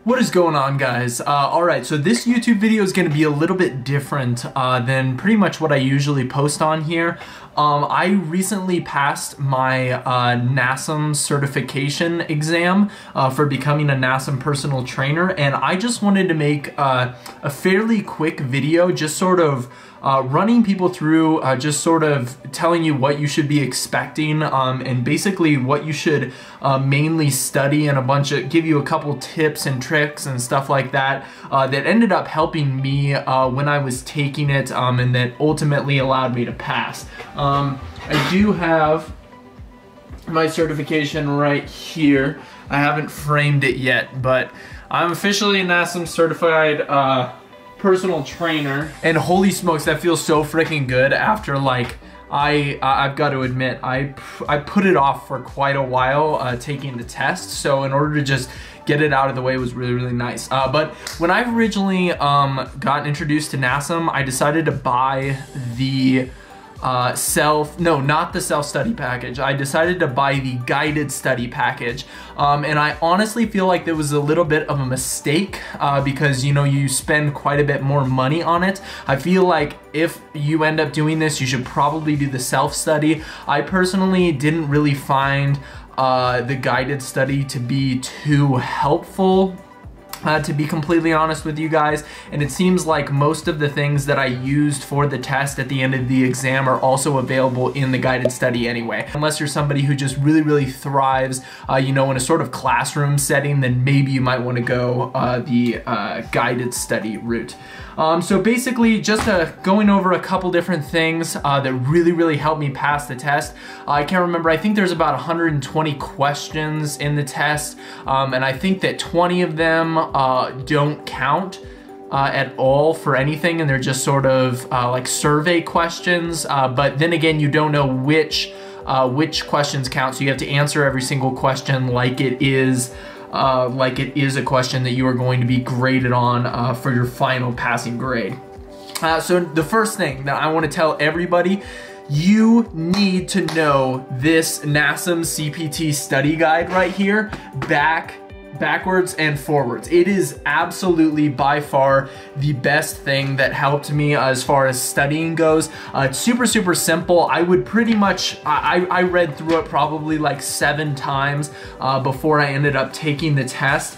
What is going on, guys? Alright, so this YouTube video is going to be a little bit different than pretty much what I usually post on here. I recently passed my Nasm certification exam for becoming a Nasm personal trainer, and I just wanted to make a fairly quick video just sort of running people through, just sort of telling you what you should be expecting and basically what you should mainly study, and give you a couple tips and tricks and stuff like that that ended up helping me when I was taking it and that ultimately allowed me to pass. I do have my certification right here. I haven't framed it yet, but I'm officially a Nasm certified personal trainer, and holy smokes, that feels so freaking good after, like, I've got to admit, I put it off for quite a while taking the test, so in order to just get it out of the way was really nice. But when I originally got introduced to Nasm, I decided to buy the not the self-study package. I decided to buy the guided study package, and I honestly feel like there was a little bit of a mistake because, you know, you spend quite a bit more money on it. I feel like if you end up doing this, you should probably do the self-study. I personally didn't really find the guided study to be too helpful, to be completely honest with you guys, and it seems like most of the things that I used for the test at the end of the exam are also available in the guided study anyway. Unless you're somebody who just really thrives, you know, in a sort of classroom setting, then maybe you might want to go the guided study route. So basically, just going over a couple different things that really helped me pass the test. I can't remember, I think there's about 120 questions in the test, and I think that 20 of them don't count at all for anything, and they're just sort of like survey questions, but then again, you don't know which questions count, so you have to answer every single question like it is a question that you are going to be graded on for your final passing grade. So the first thing that I want to tell everybody, you need to know this Nasm Cpt study guide right here, backwards and forwards. It is absolutely by far the best thing that helped me as far as studying goes. It's super simple. I would pretty much, I read through it probably like 7 times before I ended up taking the test.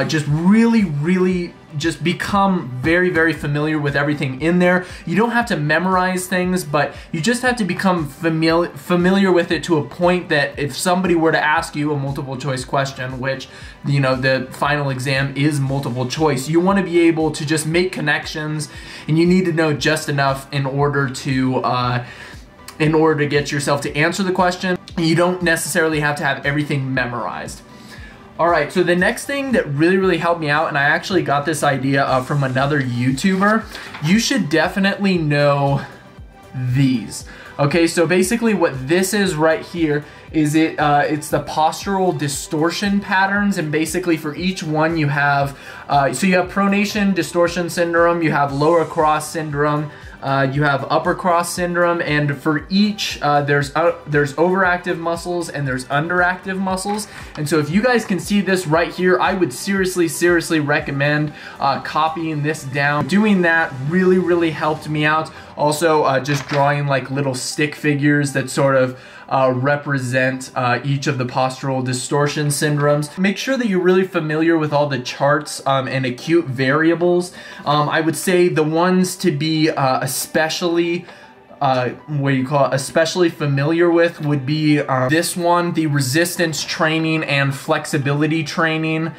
Just really just become very familiar with everything in there. You don't have to memorize things, but you just have to become familiar with it to a point that if somebody were to ask you a multiple choice question, which, you know, the final exam is multiple choice, you want to be able to just make connections, and you need to know just enough in order to get yourself to answer the question. You don't necessarily have to have everything memorized. Alright, so the next thing that really helped me out, and I actually got this idea from another YouTuber, you should definitely know these. Okay, so basically what this is right here is it's the postural distortion patterns, and basically for each one you have, so you have pronation distortion syndrome, you have lower cross syndrome, you have upper cross syndrome, and for each there's overactive muscles and there's underactive muscles. And so if you guys can see this right here, I would seriously recommend copying this down. Doing that really helped me out. Also just drawing like little stick figures that sort of represent each of the postural distortion syndromes. Make sure that you're really familiar with all the charts and acute variables. I would say the ones to be especially familiar with would be this one, the resistance training and flexibility training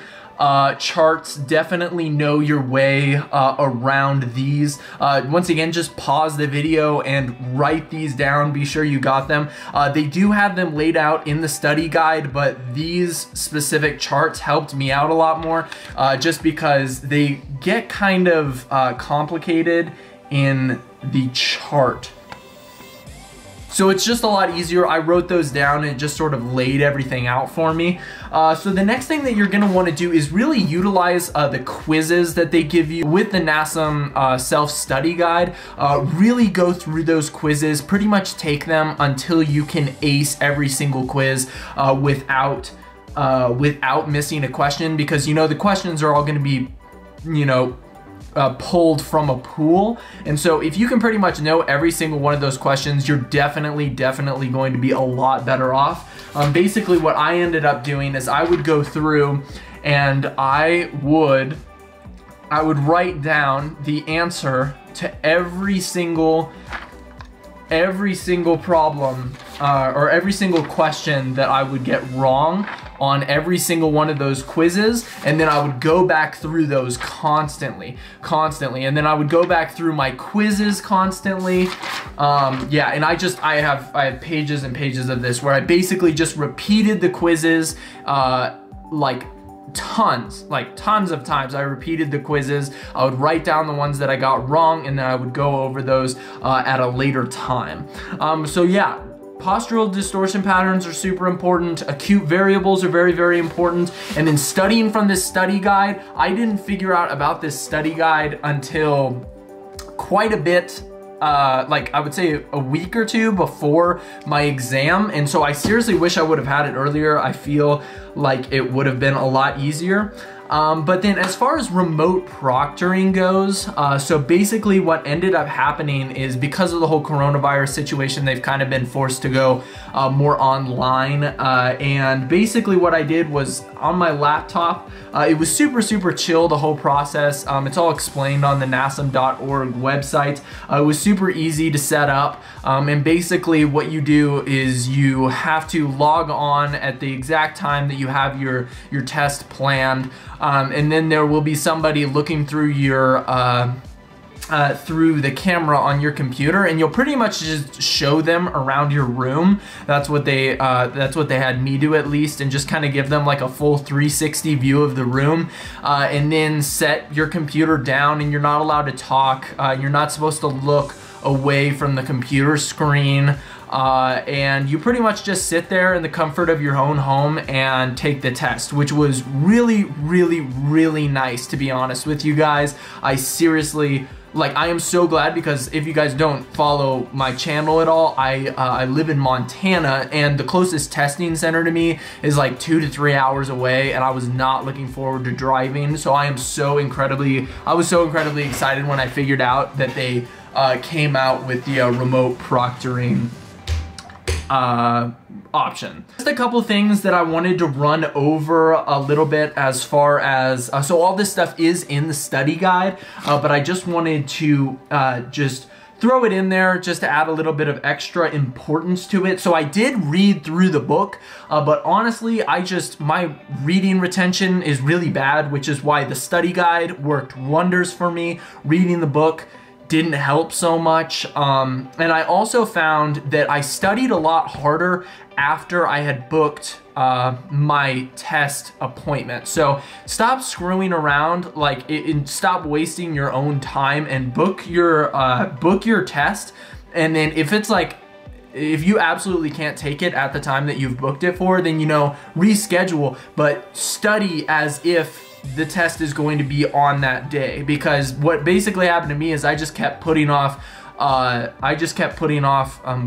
charts. Definitely know your way around these. Once again, just pause the video and write these down. Be sure you got them. They do have them laid out in the study guide, but these specific charts helped me out a lot more just because they get kind of complicated in the chart. So it's just a lot easier. I wrote those down and it just sort of laid everything out for me. So the next thing that you're gonna wanna do is really utilize the quizzes that they give you with the Nasm self-study guide. Really go through those quizzes, pretty much take them until you can ace every single quiz without without missing a question, because you know the questions are all going to be, you know, pulled from a pool. And so if you can pretty much know every single one of those questions, you're definitely going to be a lot better off. Basically what I ended up doing is I would go through and I would write down the answer to every single problem or every single question that I would get wrong on every single one of those quizzes, and then I would go back through those constantly, and then I would go back through my quizzes constantly. Yeah, and I have pages and pages of this where I basically just repeated the quizzes like tons of times. I repeated the quizzes. I would write down the ones that I got wrong, and then I would go over those at a later time. So yeah, postural distortion patterns are super important. Acute variables are very important. And then studying from this study guide, I didn't figure out about this study guide until quite a bit, like I would say a week or two before my exam. And so I seriously wish I would have had it earlier. I feel like it would have been a lot easier. But then as far as remote proctoring goes, so basically what ended up happening is because of the whole coronavirus situation, they've kind of been forced to go more online. And basically what I did was on my laptop, it was super chill, the whole process. It's all explained on the nasm.org website. It was super easy to set up. And basically what you do is you have to log on at the exact time that you have your test planned. And then there will be somebody looking through your through the camera on your computer, and you'll pretty much just show them around your room. That's what they had me do, at least, and just kind of give them like a full 360 view of the room, and then set your computer down, and you're not allowed to talk. You're not supposed to look away from the computer screen. And you pretty much just sit there in the comfort of your own home and take the test, which was really nice, to be honest with you guys. I seriously, like, I am so glad, because if you guys don't follow my channel at all, I live in Montana, and the closest testing center to me is like 2 to 3 hours away, and I was not looking forward to driving. So I was so incredibly excited when I figured out that they came out with the remote proctoring option. Just a couple things that I wanted to run over a little bit as far as, so all this stuff is in the study guide, but I just wanted to just throw it in there just to add a little bit of extra importance to it. So I did read through the book, but honestly, my reading retention is really bad, which is why the study guide worked wonders for me. Reading the book didn't help so much. And I also found that I studied a lot harder after I had booked my test appointment. So stop screwing around, and stop wasting your own time, and book your test. And then if you absolutely can't take it at the time that you've booked it for, then, you know, reschedule, but study as if the test is going to be on that day. Because what basically happened to me is I just kept putting off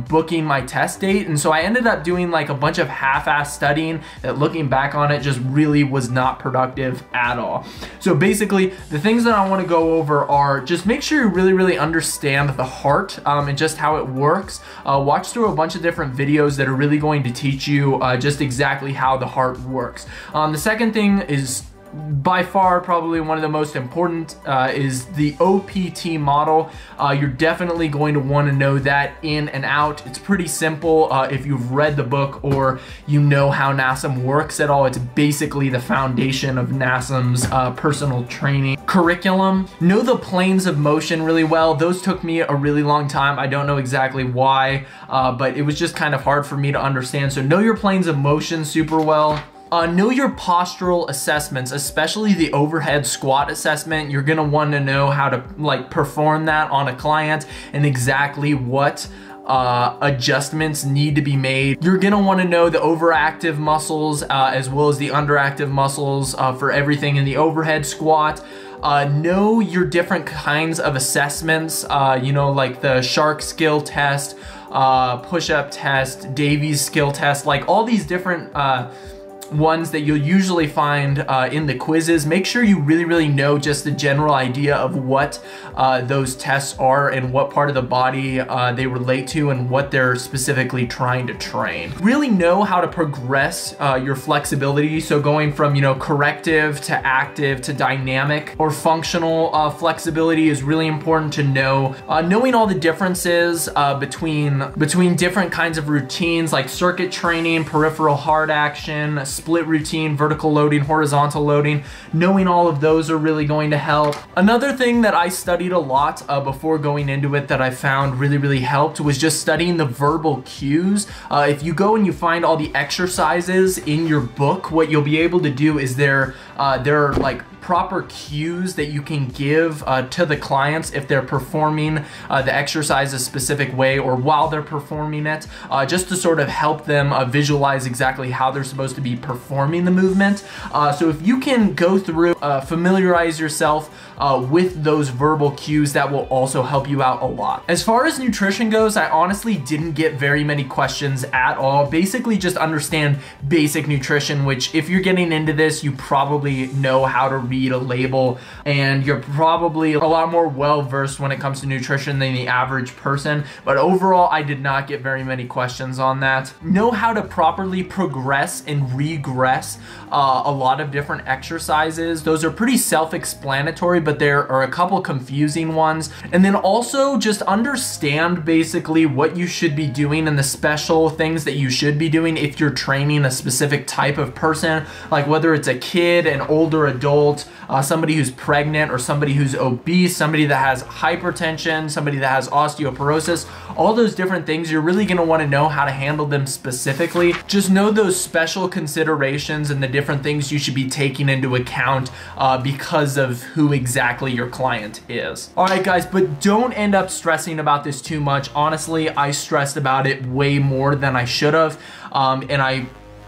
booking my test date, and so I ended up doing like a bunch of half-ass studying that, looking back on it, just really was not productive at all. So basically, the things that I want to go over are, just make sure you really understand the heart and just how it works. Watch through a bunch of different videos that are really going to teach you just exactly how the heart works. The second thing is, by far probably one of the most important, is the OPT model. You're definitely going to want to know that in and out. It's pretty simple if you've read the book or you know how NASM works at all. It's basically the foundation of NASM's personal training curriculum. Know the planes of motion really well. Those took me a really long time. I don't know exactly why, but it was just kind of hard for me to understand. So know your planes of motion super well. Know your postural assessments, especially the overhead squat assessment. You're gonna want to know how to perform that on a client and exactly what adjustments need to be made. You're gonna want to know the overactive muscles as well as the underactive muscles for everything in the overhead squat. Know your different kinds of assessments, you know, like the shark skill test, push-up test, Davies skill test, like all these different ones that you'll usually find in the quizzes. Make sure you really know just the general idea of what those tests are and what part of the body they relate to and what they're specifically trying to train. Really know how to progress your flexibility. So going from, you know, corrective to active to dynamic or functional flexibility is really important to know. Knowing all the differences between different kinds of routines like circuit training, peripheral hard action, split routine, vertical loading, horizontal loading, knowing all of those are really going to help. Another thing that I studied a lot before going into it that I found really helped was just studying the verbal cues. If you go and you find all the exercises in your book, what you'll be able to do is there are like proper cues that you can give to the clients if they're performing the exercise a specific way or while they're performing it, just to sort of help them visualize exactly how they're supposed to be performing the movement. So if you can go through, familiarize yourself with those verbal cues, that will also help you out a lot. As far as nutrition goes, I honestly didn't get very many questions at all. Basically just understand basic nutrition, which if you're getting into this, you probably know how to read a label and you're probably a lot more well-versed when it comes to nutrition than the average person. But overall, I did not get very many questions on that. Know how to properly progress and regress a lot of different exercises. Those are pretty self-explanatory, but there are a couple confusing ones. And then also just understand basically what you should be doing and the special things that you should be doing if you're training a specific type of person, like whether it's a kid, an older adult, somebody who's pregnant or somebody who's obese, somebody that has hypertension, somebody that has osteoporosis. All those different things, you're really gonna wanna know how to handle them specifically. Just know those special considerations and the different things you should be taking into account because of who exactly your client is. All right, guys, but don't end up stressing about this too much. Honestly, I stressed about it way more than I should have, and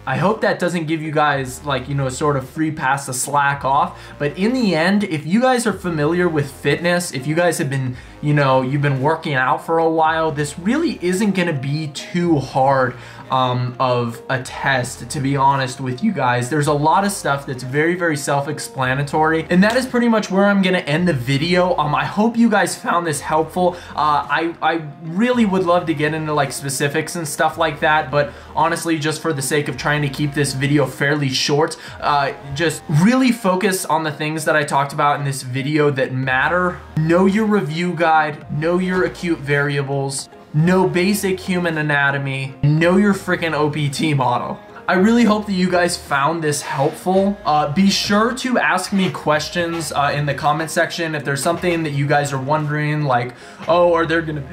I hope that doesn't give you guys like, you know, sort of free pass to slack off. But in the end, if you guys are familiar with fitness, if you guys have been, you know, you've been working out for a while, this really isn't gonna be too hard of a test, to be honest with you guys. There's a lot of stuff that's very self-explanatory, and that is pretty much where I'm gonna end the video. I hope you guys found this helpful. I really would love to get into like specifics and stuff like that, but honestly, just for the sake of trying to keep this video fairly short, just really focus on the things that I talked about in this video that matter. Know your review guide, know your acute variables, know basic human anatomy, know your freaking OPT model. I really hope that you guys found this helpful. Be sure to ask me questions in the comment section if there's something that you guys are wondering, like, oh, are there gonna,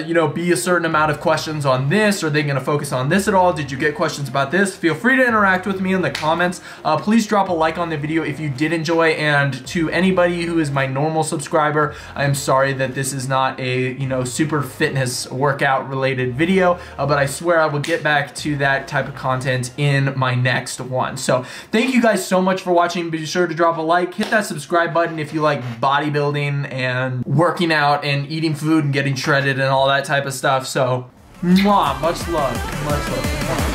you know, be a certain amount of questions on this? Are they gonna focus on this at all? Did you get questions about this? Feel free to interact with me in the comments. Please drop a like on the video if you did enjoy, and to anybody who is my normal subscriber, I'm sorry that this is not a, you know, super fitness workout related video, but I swear I will get back to that type of content in my next one. So thank you guys so much for watching. Be sure to drop a like, hit that subscribe button if you like bodybuilding and working out and eating food and getting shredded and all that type of stuff. So, mwah, much love.